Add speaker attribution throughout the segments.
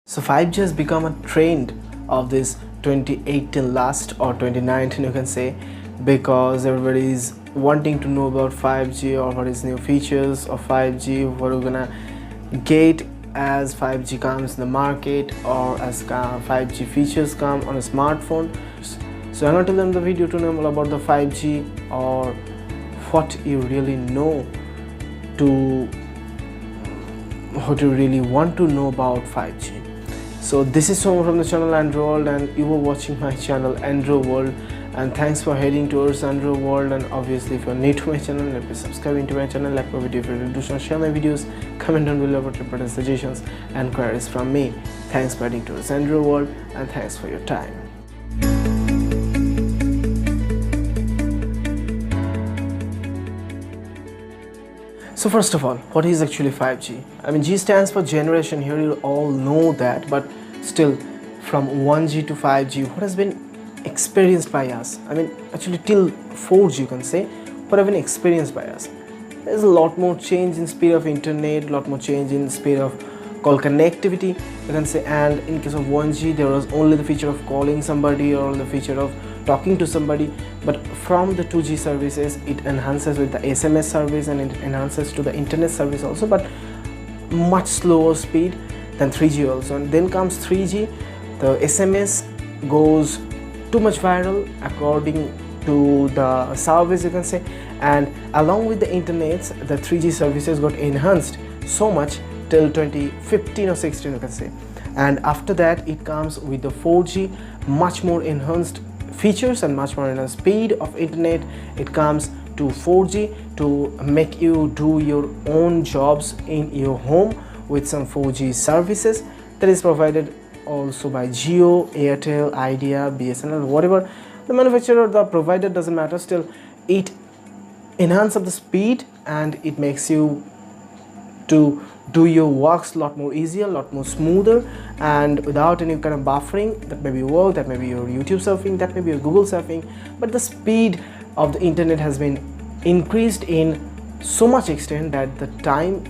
Speaker 1: So 5G has become a trend of this 2018 last or 2019 you can say, because everybody is wanting to know about 5G or what is new features of 5G, what we're gonna get as 5G comes in the market or as 5G features come on a smartphone. So I'm gonna tell them the video to know all about the 5G or what you really know to what you really want to know about 5G. So this is Soma from the channel Android World, and you are watching my channel Android World, and thanks for heading towards Android World. And obviously if you are new to my channel, let me subscribe to my channel, like my video if you really do, share my videos, comment down below about important suggestions and queries from me. Thanks for heading towards Android World, and thanks for your time. So first of all, what is actually 5G? I mean, G stands for generation. Here you all know that, but still, from 1G to 5G, what has been experienced by us? I mean, actually till 4G you can say, what have been experienced by us? There's a lot more change in speed of internet, a lot more change in speed of call connectivity, you can say. And in case of 1G, there was only the feature of calling somebody or the feature of talking to somebody, but from the 2G services it enhances with the SMS service, and it enhances to the internet service also, but much slower speed than 3G also. And then comes 3G, the SMS goes too much viral according to the service you can say, and along with the internet the 3G services got enhanced so much till 2015 or 16 you can say. And after that it comes with the 4G, much more enhanced features and much more enhanced speed of internet. It comes to 4G to make you do your own jobs in your home with some 4G services that is provided also by Jio, Airtel, Idea, BSNL, whatever the manufacturer or the provider, doesn't matter, still it enhances the speed and it makes you to do your works a lot more easier, a lot more smoother, and without any kind of buffering. That may be work, that may be your YouTube surfing, that may be your Google surfing, but the speed of the internet has been increased in so much extent that the time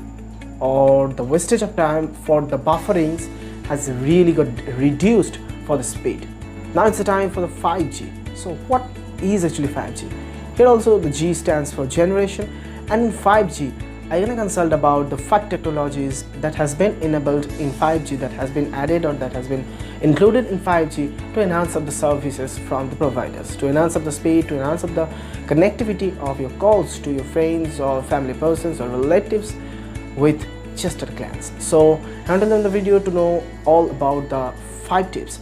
Speaker 1: or the wastage of time for the bufferings has really got reduced for the speed. Now it's the time for the 5G. So what is actually 5G? Here also the G stands for generation, and in 5G I'm going to consult about the 5 technologies that has been enabled in 5G, that has been added or that has been included in 5G to enhance up the services from the providers, to enhance up the speed, to enhance up the connectivity of your calls to your friends or family persons or relatives with just a glance. So handle in the video to know all about the 5 tips.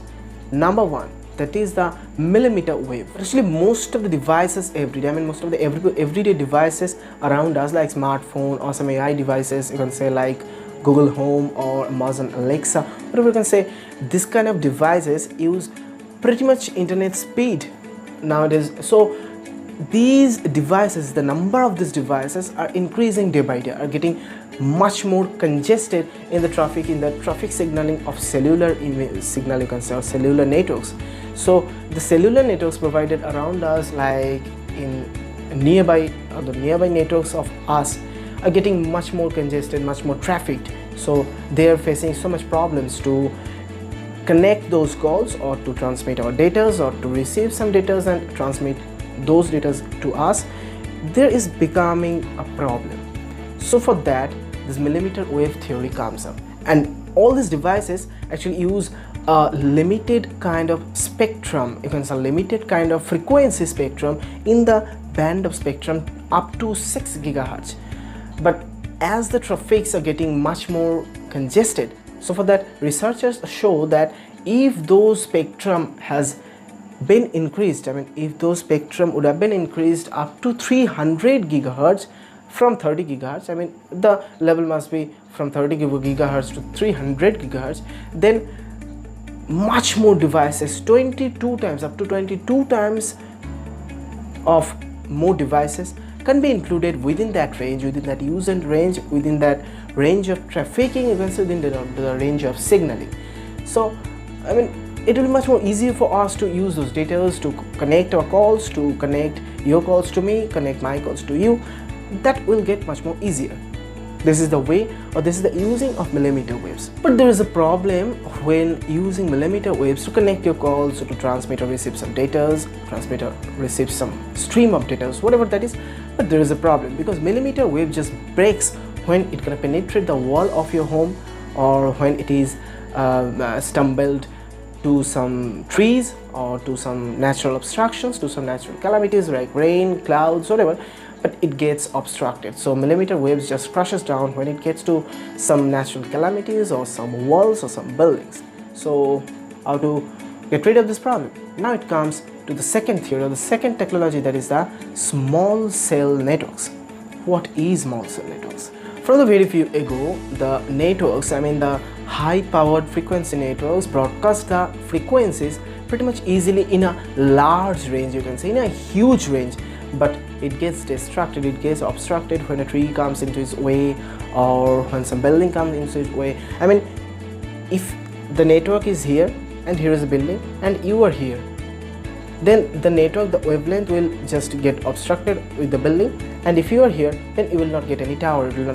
Speaker 1: Number 1, that is the millimeter wave. Actually most of the devices everyday, I mean most of the everyday devices around us, like smartphone or some AI devices you can say, like Google Home or Amazon Alexa, whatever you can say, this kind of devices use pretty much internet speed nowadays. So these devices, the number of these devices are increasing day by day, are getting much more congested in the traffic signaling of cellular signal you can say, or cellular networks. So the cellular networks provided around us, like in nearby or the nearby networks of us, are getting much more congested, much more trafficked. So they are facing so much problems to connect those calls or to transmit our data or to receive some data and transmit those data to us. There is becoming a problem. So for that, this millimeter wave theory comes up, and all these devices actually use a limited kind of spectrum, you can say limited kind of frequency spectrum in the band of spectrum up to 6 gigahertz. But as the traffics are getting much more congested, so for that researchers show that if those spectrum has been increased, I mean if those spectrum would have been increased up to 300 gigahertz from 30 gigahertz, I mean the level must be from 30 gigahertz to 300 gigahertz, then much more devices, 22 times, up to 22 times of more devices can be included within that range, within that use and range, within that range of trafficking, even within the range of signaling. So I mean it will be much more easier for us to use those data to connect our calls, to connect your calls to me, connect my calls to you. That will get much more easier. This is the way, or this is the using of millimeter waves. But there is a problem when using millimeter waves to connect your calls, to transmit or receive some data, transmit or receive some stream of data, whatever that is. But there is a problem because millimeter wave just breaks when it gonna penetrate the wall of your home, or when it is stumbled to some trees, or to some natural obstructions, to some natural calamities like rain, clouds, whatever. But it gets obstructed. So millimeter waves just crushes down when it gets to some natural calamities or some walls or some buildings. So how to get rid of this problem? Now it comes to the second theory, or the second technology, that is the small cell networks. What is small cell networks? From the very few ago, the networks, the high powered frequency networks broadcast the frequencies pretty much easily in a large range, you can say, in a huge range. But it gets distracted, it gets obstructed when a tree comes into its way, or when some building comes into its way. If the network is here and here is a building and you are here, then the network, the wavelength will just get obstructed with the building. And if you are here, then you will not get any tower, you will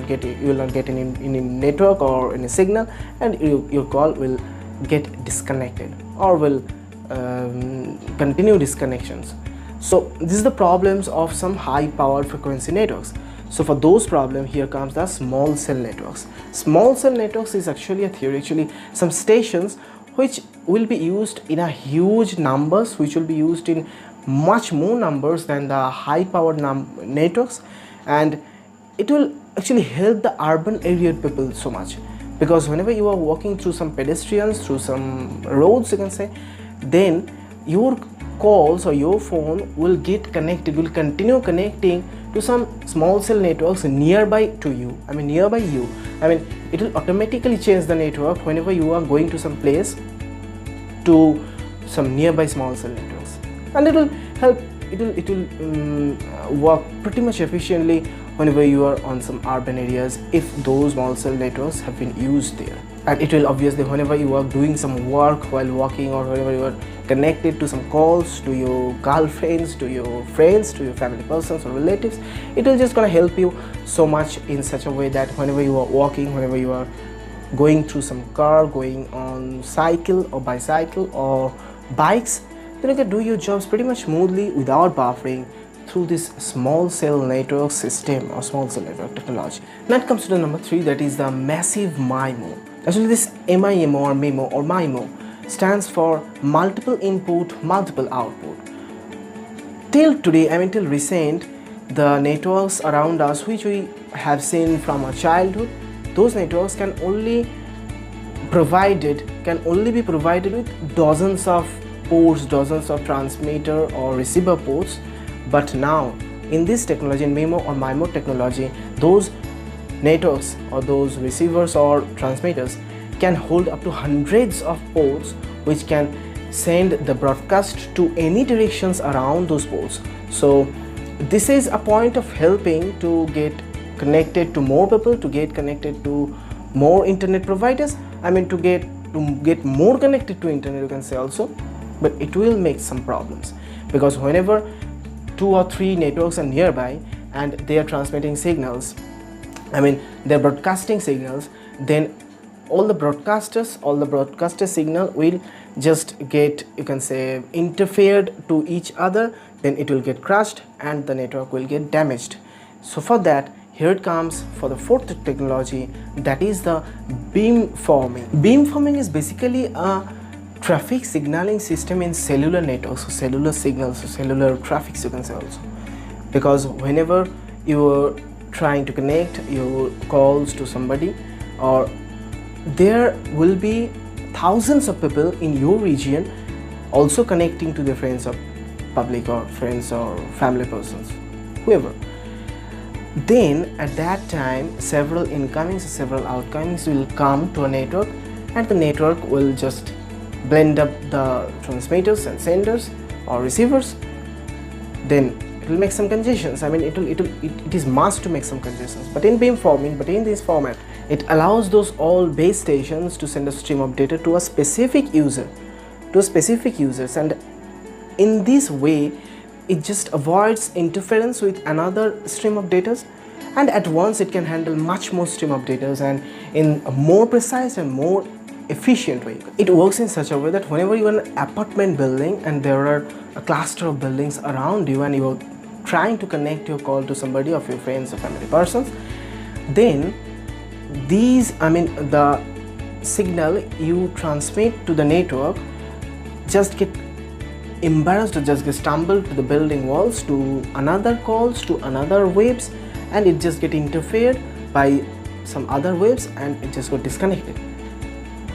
Speaker 1: not get any network or any signal, and your call will get disconnected or will continue disconnections. So this is the problems of some high power frequency networks. So for those problems, here comes the small cell networks. Small cell networks is actually a theory, actually some stations which will be used in a huge numbers, which will be used in much more numbers than the high powered networks, and it will actually help the urban area people so much, because whenever you are walking through some pedestrians, through some roads, you can say, then your calls or your phone will get connected, will continue connecting to some small cell networks nearby to you. Nearby you. It will automatically change the network whenever you are going to some place to some nearby small cell networks, and it will help. It will work pretty much efficiently whenever you are on some urban areas if those small cell networks have been used there. And it will obviously, whenever you are doing some work while walking, or whenever you are connected to some calls to your girlfriends, to your friends, to your family persons or relatives, it will just gonna help you so much in such a way that whenever you are walking, whenever you are going through some car, going on cycle or bicycle or bikes, then you can do your jobs pretty much smoothly without buffering through this small cell network system or small cell network technology. Now it comes to the number 3, that is the massive MIMO. Actually, this MIMO or MIMO or MIMO stands for multiple input, multiple output. Till today, till recent, the networks around us which we have seen from our childhood, those networks can only be provided with dozens of ports, dozens of transmitter or receiver ports. But now in this technology, in MIMO or MIMO technology, those networks or those receivers or transmitters can hold up to hundreds of ports, which can send the broadcast to any directions around those ports. So this is a point of helping to get connected to more people, to get connected to more internet providers, to get more connected to internet, you can say also. But it will make some problems, because whenever 2 or 3 networks are nearby and they are transmitting signals, they're broadcasting signals, then all the broadcaster signal will just get, you can say, interfered to each other, then it will get crushed and the network will get damaged. So for that, here it comes for the 4th technology, that is the beamforming. Beamforming is basically a traffic signaling system in cellular networks, so cellular signals, so cellular traffics, you can say also. Because whenever you are trying to connect your calls to somebody, or there will be thousands of people in your region also connecting to their friends or public or friends or family persons, whoever, then at that time several incomings, several outgoings will come to a network, and the network will just blend up the transmitters and senders or receivers. Then it will make some congestions. It is must to make some congestions. But in beamforming, in this format, it allows those all base stations to send a stream of data to a specific user, and in this way it just avoids interference with another stream of data, and at once it can handle much more stream of data and in a more precise and more efficient way. It works in such a way that whenever you're in an apartment building and there are a cluster of buildings around you and you're trying to connect your call to somebody of your friends or family persons, then the signal you transmit to the network just get embarrassed or just get stumbled to the building walls, to another calls, to another waves, and it just get interfered by some other waves and it just got disconnected.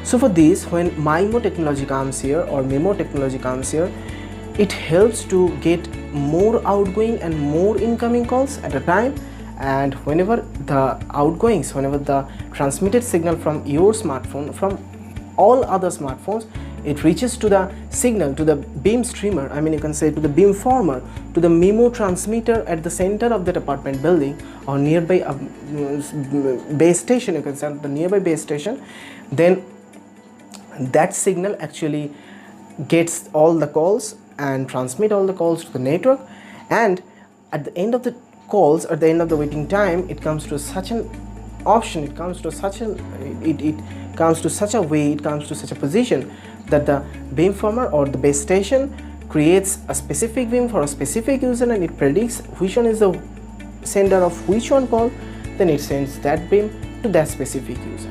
Speaker 1: So for this, when MIMO technology comes here or MIMO technology comes here, it helps to get more outgoing and more incoming calls at a time, and whenever the outgoings, whenever the transmitted signal from your smartphone, from all other smartphones, it reaches to the signal, to the beam streamer, you can say to the beamformer, to the MIMO transmitter at the center of that apartment building or nearby base station, you can say the nearby base station, then that signal actually gets all the calls and transmit all the calls to the network, and at the end of the calls, at the end of the waiting time, it comes to such an option, it comes to such a way, it comes to such a position that the beamformer or the base station creates a specific beam for a specific user, and it predicts which one is the sender of which one call, then it sends that beam to that specific user.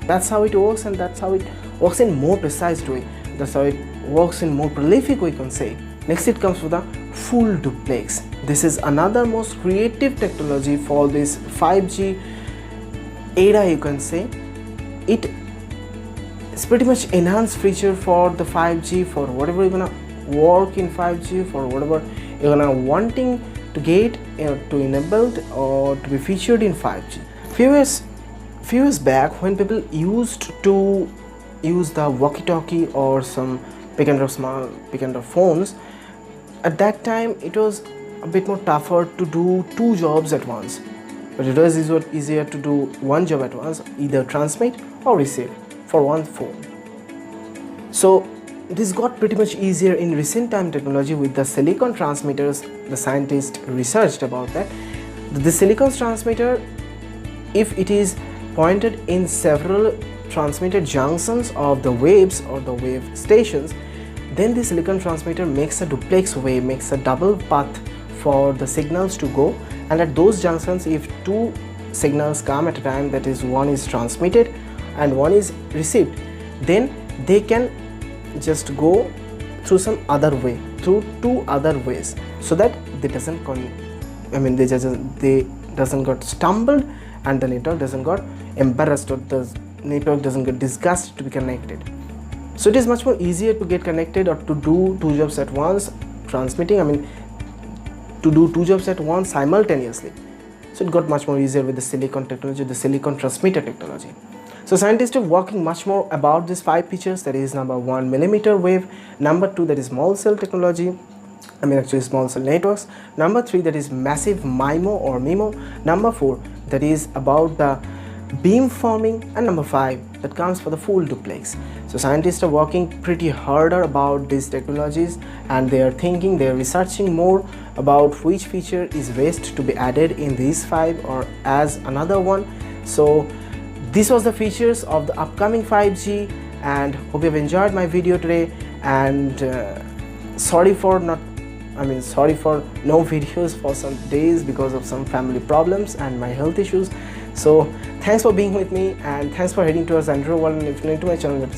Speaker 1: That's how it works, and that's how it works in more precise way. That's how it works in more prolific way, you can say. Next it comes with the full duplex. This is another most creative technology for this 5G era, you can say. It's pretty much enhanced feature for the 5G, for whatever you're gonna work in 5G, for whatever you're gonna wanting to get to enabled or to be featured in 5G. Few years back, when people used to use the walkie-talkie or some pick and drop phones, at that time it was a bit more tougher to do two jobs at once, but it was easier to do one job at once, either transmit or receive for one phone. So this got pretty much easier in recent time technology with the silicon transmitters. The scientists researched about that. The silicon transmitter, if it is pointed in several transmitted junctions of the waves or the wave stations, then the silicon transmitter makes a duplex wave, makes a double path for the signals to go, and at those junctions, if two signals come at a time, that is, one is transmitted and one is received, then they can just go through some other way, through two other ways, so that they doesn't got stumbled and the network doesn't got embarrassed, or the network doesn't get disgusted to be connected. So it is much more easier to get connected or to do two jobs at once, to do two jobs at once simultaneously. So it got much more easier with the silicon technology, the silicon transmitter technology. So scientists are working much more about these 5 features, that is number 1, millimeter wave, number 2, that is small cell technology, small cell networks, number 3, that is massive MIMO or MIMO, number 4, that is about the beam forming, and number 5, that comes for the full duplex. So scientists are working pretty harder about these technologies, and they are researching more about which feature is best to be added in these 5 or as another one. So this was the features of the upcoming 5G, and hope you have enjoyed my video today, and sorry for no videos for some days because of some family problems and my health issues. So thanks for being with me, and thanks for heading towards Android World. And if you're new to my channel,